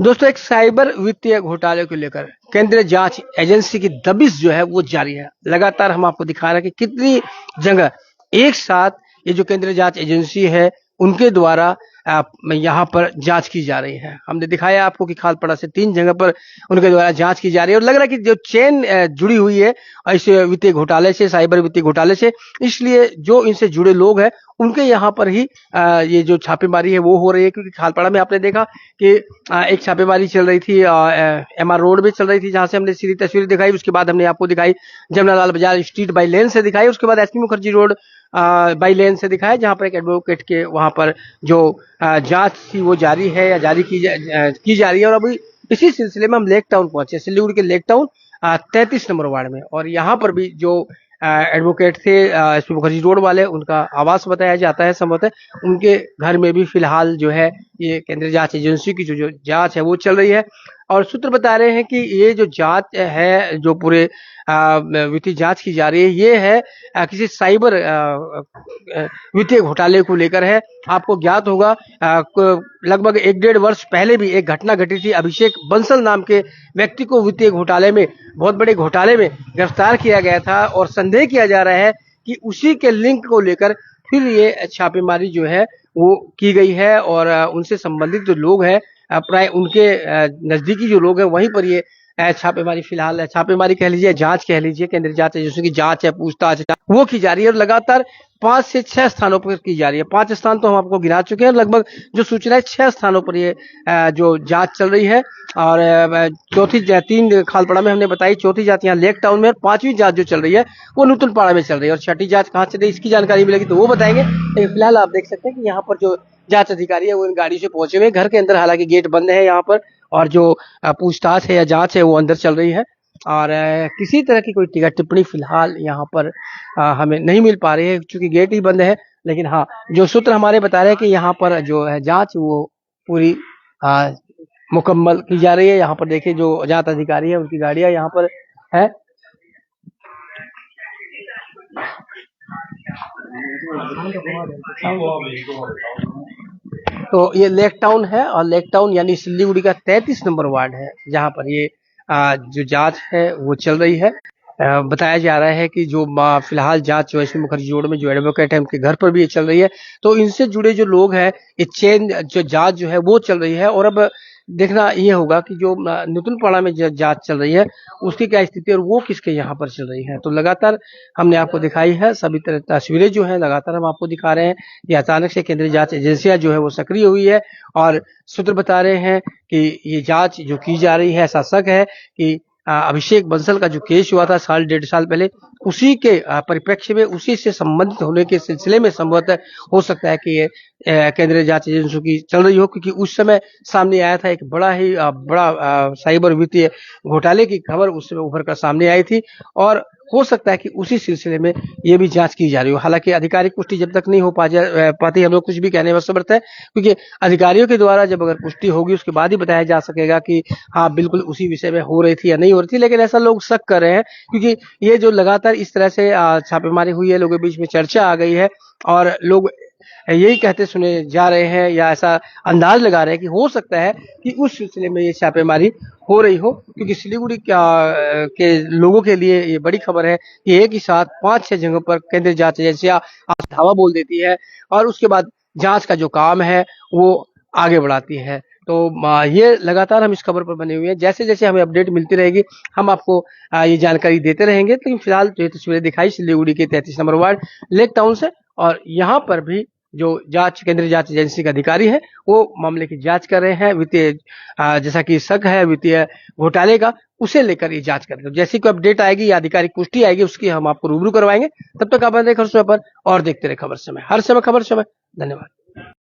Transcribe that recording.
दोस्तों, एक साइबर वित्तीय घोटाले को लेकर केंद्रीय जांच एजेंसी की दबिश जो है वो जारी है। लगातार हम आपको दिखा रहे हैं कि कितनी जगह एक साथ ये जो केंद्रीय जांच एजेंसी है उनके द्वारा यहाँ पर जांच की जा रही है। हमने दिखाया आपको कि खालपड़ा से 3 जगह पर उनके द्वारा जांच की जा रही है और लग रहा है कि जो चेन जुड़ी हुई है इस वित्तीय घोटाले से, साइबर वित्तीय घोटाले से, इसलिए जो इनसे जुड़े लोग हैं उनके यहाँ पर ही ये जो छापेमारी है वो हो रही है। क्योंकि खालपाड़ा में आपने देखा कि एक छापेमारी चल रही थी, एमआर रोड में चल रही थी, जहां से हमने सीधी तस्वीर दिखाई। उसके बाद हमने आपको दिखाई जमनालाल बाजार स्ट्रीट बाई लेन से दिखाई। उसके बाद एसपी मुखर्जी रोड बाई लेन से दिखाया, जहां पर एक एडवोकेट के वहां पर जो जांच थी वो जारी है या जारी की जा रही है। और अभी इसी सिलसिले में हम लेक टाउन पहुंचे, सिलीगुड़ी के लेक टाउन 33 नंबर वार्ड में, और यहाँ पर भी जो एडवोकेट थे एसपी मुखर्जी रोड वाले, उनका आवास बताया जाता है संभवतः। उनके घर में भी फिलहाल जो है ये केंद्रीय जांच एजेंसी की जो जांच है वो चल रही है। और सूत्र बता रहे हैं कि ये जो जांच है, जो पूरे वित्तीय जांच की जा रही है, ये है किसी साइबर वित्तीय घोटाले को लेकर है। आपको ज्ञात होगा लगभग 1-1.5 वर्ष पहले भी एक घटना घटी थी। अभिषेक बंसल नाम के व्यक्ति को वित्तीय घोटाले में, बहुत बड़े घोटाले में गिरफ्तार किया गया था और संदेह किया जा रहा है कि उसी के लिंक को लेकर फिर ये छापेमारी जो है वो की गई है। और उनसे संबंधित जो लोग हैं, प्राय उनके नजदीकी जो लोग हैं, वहीं पर ये छापेमारी, फिलहाल छापेमारी कह लीजिए, जांच कह लीजिए, केंद्रीय जांच एजेंसी की जांच है, पूछताछ है, वो की जा रही है। और लगातार 5 से 6 स्थानों पर की जा रही है। 5 स्थान तो हम आपको गिना चुके हैं, लगभग जो सूचना है 6 स्थानों पर ये जो जांच चल रही है। और चौथी 3 खालपड़ा में हमने बताई, चौथी जांच यहाँ लेक टाउन में, और 5वीं जांच जो चल रही है वो नूतनपाड़ा में चल रही है। और छठी जांच कहाँ चल रही है इसकी जानकारी मिलेगी तो वो बताएंगे। लेकिन फिलहाल आप देख सकते हैं कि यहाँ पर जो जांच अधिकारी है वो इन गाड़ी से पहुंचे हुए, घर के अंदर हालांकि गेट बंद है यहाँ पर, और जो पूछताछ है या जांच है वो अंदर चल रही है। और किसी तरह की कोई टिका टिप्पणी फिलहाल यहाँ पर हमें नहीं मिल पा रही है, क्योंकि गेट ही बंद है। लेकिन हाँ, जो सूत्र हमारे बता रहे हैं कि यहाँ पर जो है जांच वो पूरी मुकम्मल की जा रही है। यहाँ पर देखिए जो जांच अधिकारी है उनकी गाड़ियां यहाँ पर है। तो ये लेक टाउन है, और लेक टाउन यानी सिलीगुड़ी का 33 नंबर वार्ड है, जहां पर ये जो जांच है वो चल रही है। बताया जा रहा है कि जो फिलहाल जांच जो एसपी मुखर्जी रोड में जो एडवोकेट है उनके घर पर भी ये चल रही है। तो इनसे जुड़े जो लोग हैं, ये चेन जो जांच जो है वो चल रही है। और अब देखना ये होगा कि जो नूतनपाड़ा में जो जांच चल रही है उसकी क्या स्थिति है और वो किसके यहाँ पर चल रही है। तो लगातार हमने आपको दिखाई है सभी तरह तस्वीरें जो है, लगातार हम आपको दिखा रहे हैं कि अचानक से केंद्रीय जांच एजेंसियां जो है वो सक्रिय हुई है। और सूत्र बता रहे हैं कि ये जांच जो की जा रही है, ऐसा शक है कि अभिषेक बंसल का जो केस हुआ था 1.5 साल पहले, उसी के परिप्रेक्ष्य में, उसी से संबंधित होने के सिलसिले में संभवतः हो सकता है कि ये केंद्रीय जांच एजेंसी की चल रही हो। क्योंकि उस समय सामने आया था एक बड़ा साइबर वित्तीय घोटाले की खबर उस समय उभर कर सामने आई थी, और हो सकता है कि उसी सिलसिले में ये भी जांच की जा रही हो। हालांकि आधिकारिक पुष्टि जब तक नहीं हो पाती, हम लोग कुछ भी कहने में असमर्थ है, क्योंकि अधिकारियों के द्वारा जब अगर पुष्टि होगी उसके बाद ही बताया जा सकेगा कि हाँ बिल्कुल उसी विषय में हो रही थी या नहीं हो रही थी। लेकिन ऐसा लोग शक कर रहे हैं, क्योंकि ये जो लगातार इस तरह से छापेमारी हुई है, लोगों के बीच में चर्चा आ गई है, और लोग यही कहते सुने जा रहे हैं या ऐसा अंदाज लगा रहे हैं कि हो सकता है कि उस सिलसिले में ये छापेमारी हो रही हो। क्योंकि सिलीगुड़ी के लोगों के लिए ये बड़ी खबर है कि एक ही साथ 5-6 जगहों पर केंद्रीय जांच एजेंसियां धावा बोल देती है और उसके बाद जांच का जो काम है वो आगे बढ़ाती है। तो ये लगातार हम इस खबर पर बने हुए हैं, जैसे जैसे हमें अपडेट मिलती रहेगी हम आपको ये जानकारी देते रहेंगे। लेकिन फिलहाल जो तस्वीरें दिखाई सिलीगुड़ी के 33 नंबर वार्ड लेक टाउन से, और यहाँ पर भी जो जांच केंद्रीय जांच एजेंसी का अधिकारी है वो मामले की जांच कर रहे हैं। वित्तीय जैसा कि शक है वित्तीय घोटाले का, उसे लेकर ये जांच कर रहे हैं। जैसी कोई अपडेट आएगी या आधिकारिक पुष्टि आएगी उसकी हम आपको रूबरू करवाएंगे। तब तक आप बने खबर समय पर और देखते रहे खबर समय, हर समय खबर समय। धन्यवाद।